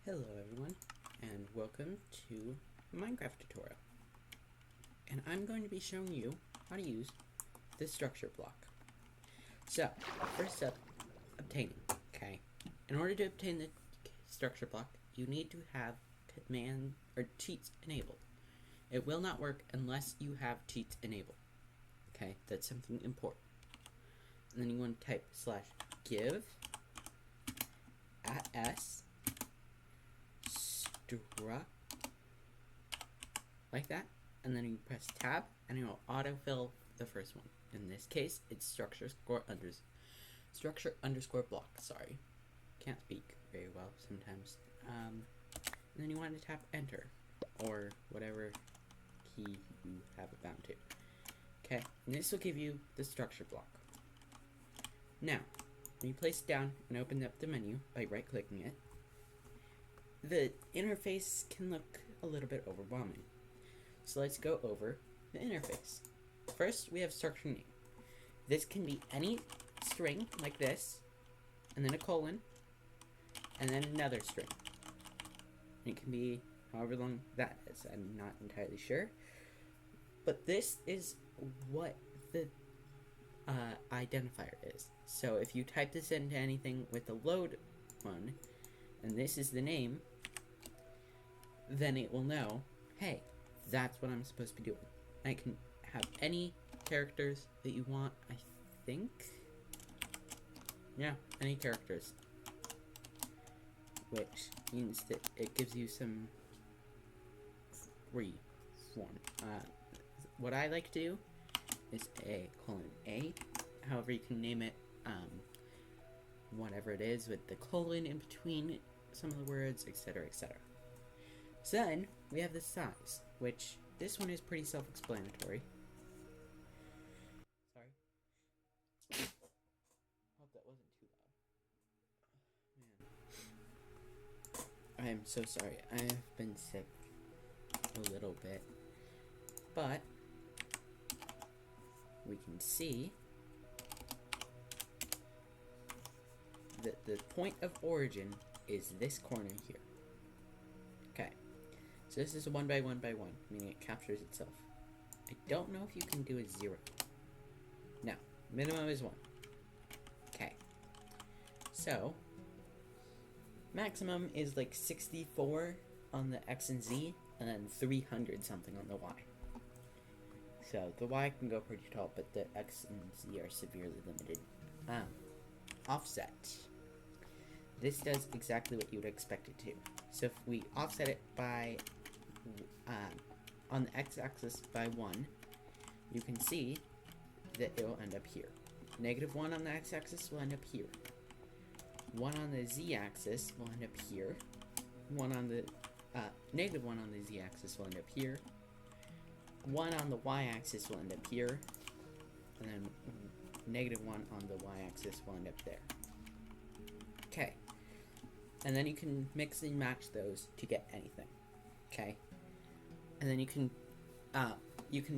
Hello everyone, and welcome to a Minecraft tutorial. And I'm going to be showing you how to use this structure block. So, first up, obtaining, okay? In order to obtain the structure block, you need to have command or cheats enabled. It will not work unless you have cheats enabled, okay? That's something important. And then you want to type /give @s struct like that, and then you press tab and it will autofill the first one. In this case, it's structure underscore block. Sorry, can't speak very well sometimes. And then you want to tap enter or whatever key you have it bound to. Okay, and this will give you the structure block. Now, when you place it down and open up the menu by right clicking it, the interface can look a little bit overwhelming. So let's go over the interface. First, we have structure name. This can be any string like this, and then a colon, and then another string. And it can be however long that is. I'm not entirely sure. But this is what the identifier is. So if you type this into anything with the load one, and this is the name, then it will know, hey, that's what I'm supposed to be doing. I can have any characters that you want, I think. Yeah, any characters. Which means that it gives you some free form. What I like to do is A:\A. However, you can name it whatever it is with the colon in between some of the words, etc., etc. So then we have the size, which this one is pretty self-explanatory. Sorry. Hope that wasn't too loud. Man. I am so sorry. I have been sick a little bit. But we can see that the point of origin is this corner here. Okay, so this is a 1 by 1 by 1, meaning it captures itself. I don't know if you can do a 0. No, minimum is 1. Okay, so maximum is like 64 on the X and Z, and then 300 something on the Y. So the Y can go pretty tall, but the X and Z are severely limited. Offset. This does exactly what you would expect it to. So if we offset it by, on the x-axis by 1, you can see that it will end up here. -1 on the x-axis will end up here. 1 on the z-axis will end up here. 1 on the, -1 on the z-axis will end up here. 1 on the y-axis will end up here. And then -1 on the y-axis will end up there. Okay. And then you can mix and match those to get anything. Okay. And then you can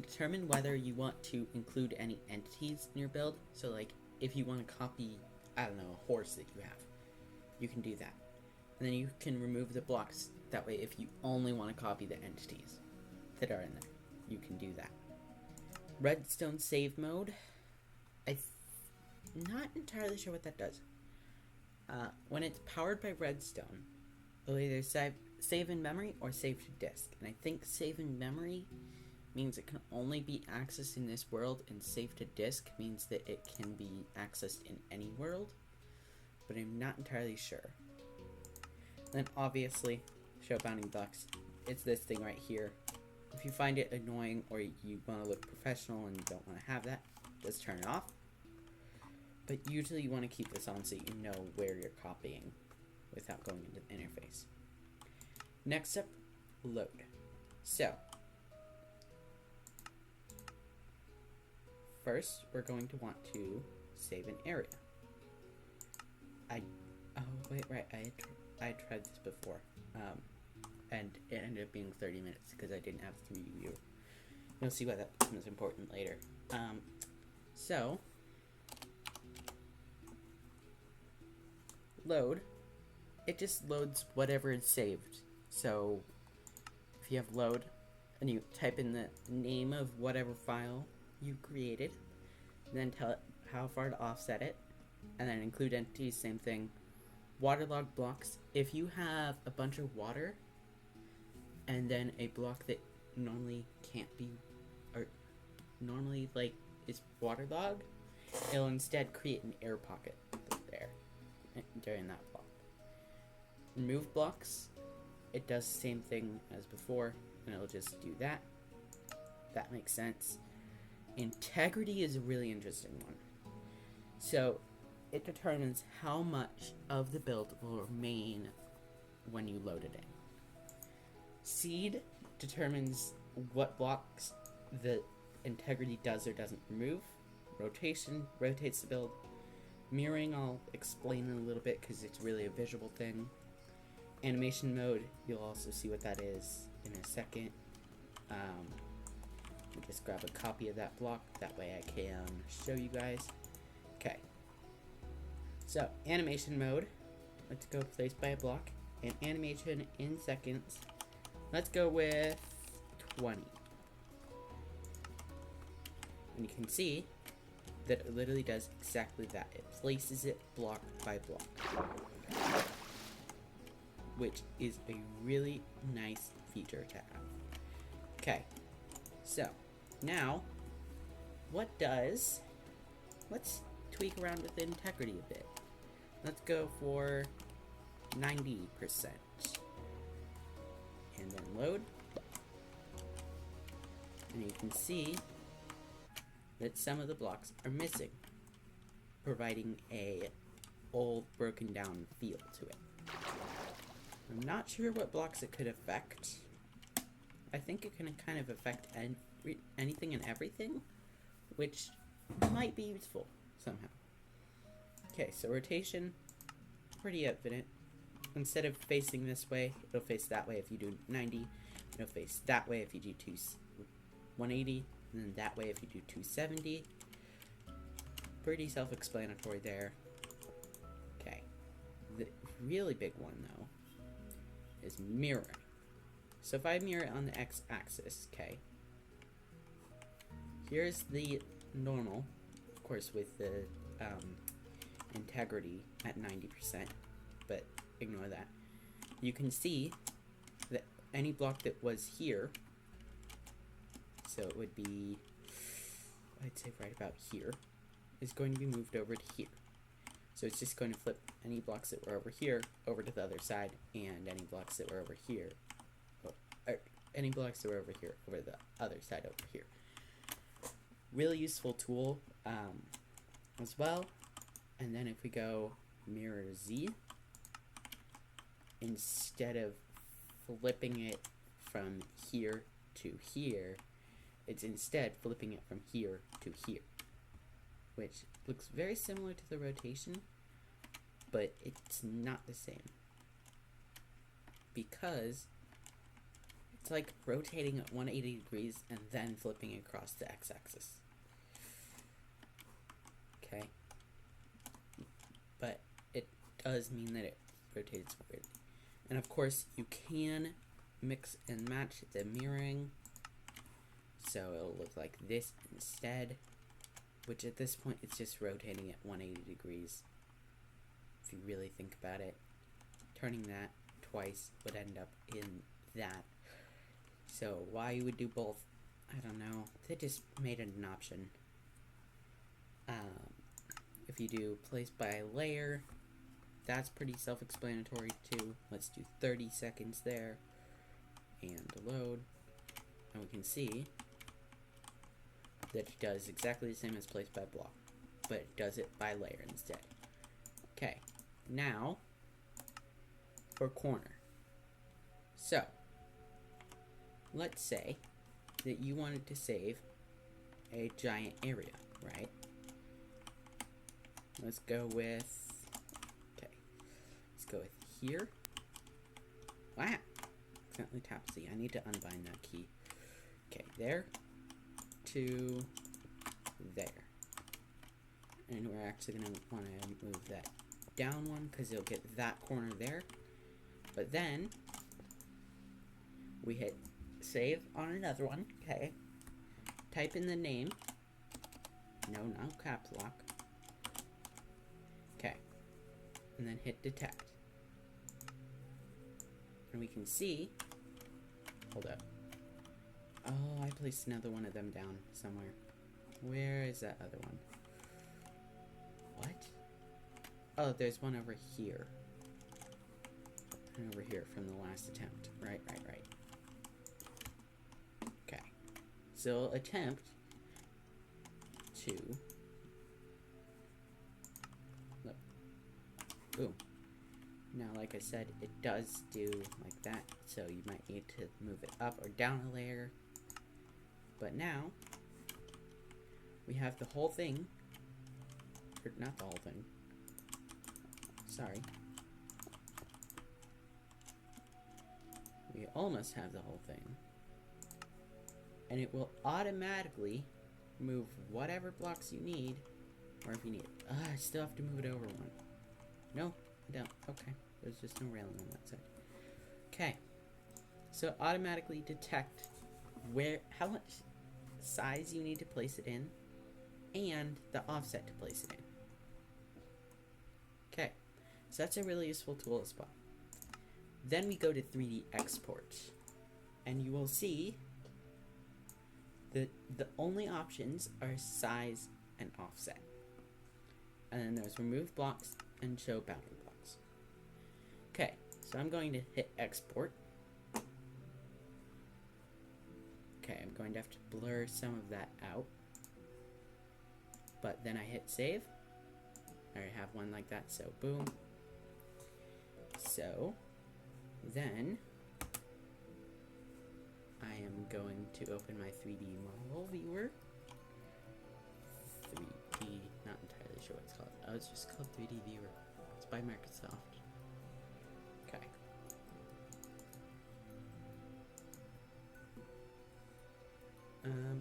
determine whether you want to include any entities in your build. So like if you want to copy, I don't know, a horse that you have, you can do that. And then you can remove the blocks. That way if you only want to copy the entities that are in there, you can do that. Redstone save mode. I'm not entirely sure what that does. When it's powered by redstone, it'll either save in memory or save to disk. And I think save in memory means it can only be accessed in this world, and save to disk means that it can be accessed in any world, but I'm not entirely sure. Then obviously, show bounding blocks. It's this thing right here. If you find it annoying or you want to look professional and you don't want to have that, just turn it off. But usually you want to keep this on so you know where you're copying without going into the interface. Next up, load. So, first we're going to want to save an area. I tried this before. And it ended up being 30 minutes because I didn't have 3 view. You'll see why that becomes important later. Load it just loads whatever is saved. So if you have load and you type in the name of whatever file you created, then tell it how far to offset it, and then include entities, same thing. Waterlogged blocks, if you have a bunch of water and then a block that normally can't be, or normally like is waterlogged, it'll instead create an air pocket there during that block. Remove blocks, it does the same thing as before, and it'll just do that. That makes sense. Integrity is a really interesting one. So it determines how much of the build will remain when you load it in. Seed determines what blocks the integrity does or doesn't remove. Rotation rotates the build. Mirroring I'll explain in a little bit because it's really a visual thing. Animation mode, you'll also see what that is in a second. Let me just grab a copy of that block, that way I can show you guys. Okay. So, animation mode, let's go place by a block, and animation in seconds, let's go with 20. And you can see that it literally does exactly that. It places it block by block, which is a really nice feature to have. Okay, so now, let's tweak around with the integrity a bit. Let's go for 90%. And then load. And you can see that some of the blocks are missing, providing a old broken down feel to it. I'm not sure what blocks it could affect. I think it can kind of affect anything and everything, which might be useful somehow. Okay, so rotation, pretty evident. Instead of facing this way, it'll face that way if you do 90. It'll face that way if you do 180, and then that way if you do 270. Pretty self-explanatory there. Okay, the really big one though is mirroring. So if I mirror it on the x-axis, okay, here's the normal, of course with the integrity at 90%, but ignore that. You can see that any block that was here, so it would be, I'd say right about here, is going to be moved over to here. So it's just going to flip any blocks that were over here over to the other side, and any blocks that were over here, or any blocks that were over here over the other side over here. Really useful tool as well. And then if we go mirror Z, instead of flipping it from here to here, it's instead flipping it from here to here, which looks very similar to the rotation, but it's not the same, because it's like rotating at 180 degrees and then flipping across the x-axis. Okay, but it does mean that it rotates weirdly. And of course, you can mix and match the mirroring, so it'll look like this instead, which at this point it's just rotating at 180 degrees. If you really think about it, turning that twice would end up in that. So why you would do both, I don't know. They just made it an option. If you do place by layer, that's pretty self-explanatory too. Let's do 30 seconds there, and load, and we can see that it does exactly the same as place by block, but it does it by layer instead. Okay, now for corner. So let's say that you wanted to save a giant area, right? Let's go with, okay, let's go with here. Wow, accidentally tapped Z. I need to unbind that key. Okay, there to there. And we're actually going to want to move that down one because it'll get that corner there. But then we hit save on another one. Okay. Type in the name. No, not caps lock. Okay. And then hit detect. And we can see. Hold up. Oh, I placed another one of them down somewhere. Where is that other one? What? Oh, there's one over here. And over here from the last attempt. Right. Okay. So attempt to... Look. Boom. Now, like I said, it does do like that, so you might need to move it up or down a layer. But now, we have the whole thing. Or not the whole thing. Sorry. We almost have the whole thing. And it will automatically move whatever blocks you need, or if you need it. I still have to move it over one. No, I don't. Okay. There's just no railing on that side. Okay. So automatically detect how much size you need to place it in, and the offset to place it in. Okay. So that's a really useful tool as well. Then we go to 3D export, and you will see that the only options are size and offset. And then there's remove blocks and show bounding blocks. Okay, so I'm going to hit export. Okay, I'm going to have to blur some of that out. But then I hit save. I already have one like that, so boom. So then I am going to open my 3D model viewer. 3D, not entirely sure what it's called. Oh, it's just called 3D viewer. It's by Microsoft. Okay.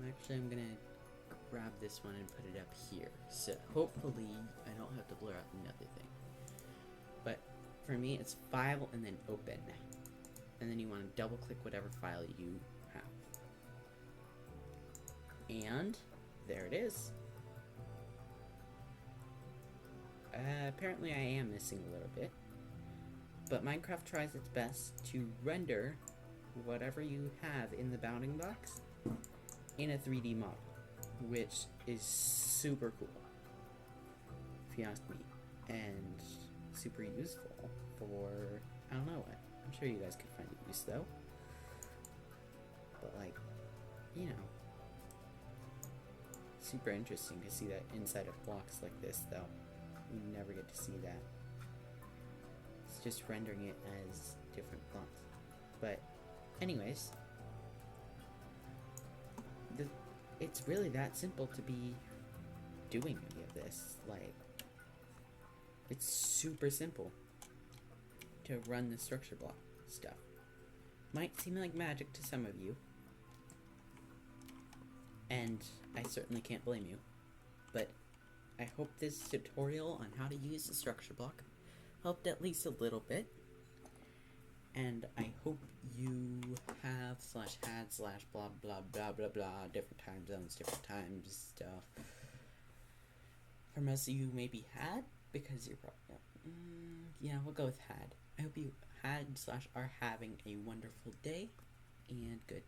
Actually I'm gonna grab this one and put it up here. So hopefully I don't have to blur out another thing. But for me it's file and then open. And then you want to double click whatever file you have. And there it is. Apparently I am missing a little bit. But Minecraft tries its best to render whatever you have in the bounding box in a 3D model, which is super cool, if you ask me, and super useful for, I don't know what. I'm sure you guys could find it use though. But like, you know, super interesting to see that inside of blocks like this though. You never get to see that. It's just rendering it as different blocks. But anyways, it's really that simple to be doing any of this. Like, it's super simple to run the structure block stuff. Might seem like magic to some of you, and I certainly can't blame you, but I hope this tutorial on how to use the structure block helped at least a little bit, and I hope you have /had / blah blah blah blah blah different time zones, different times stuff. For most of you maybe had, because you're probably yeah, we'll go with had. I hope you had / are having a wonderful day, and good.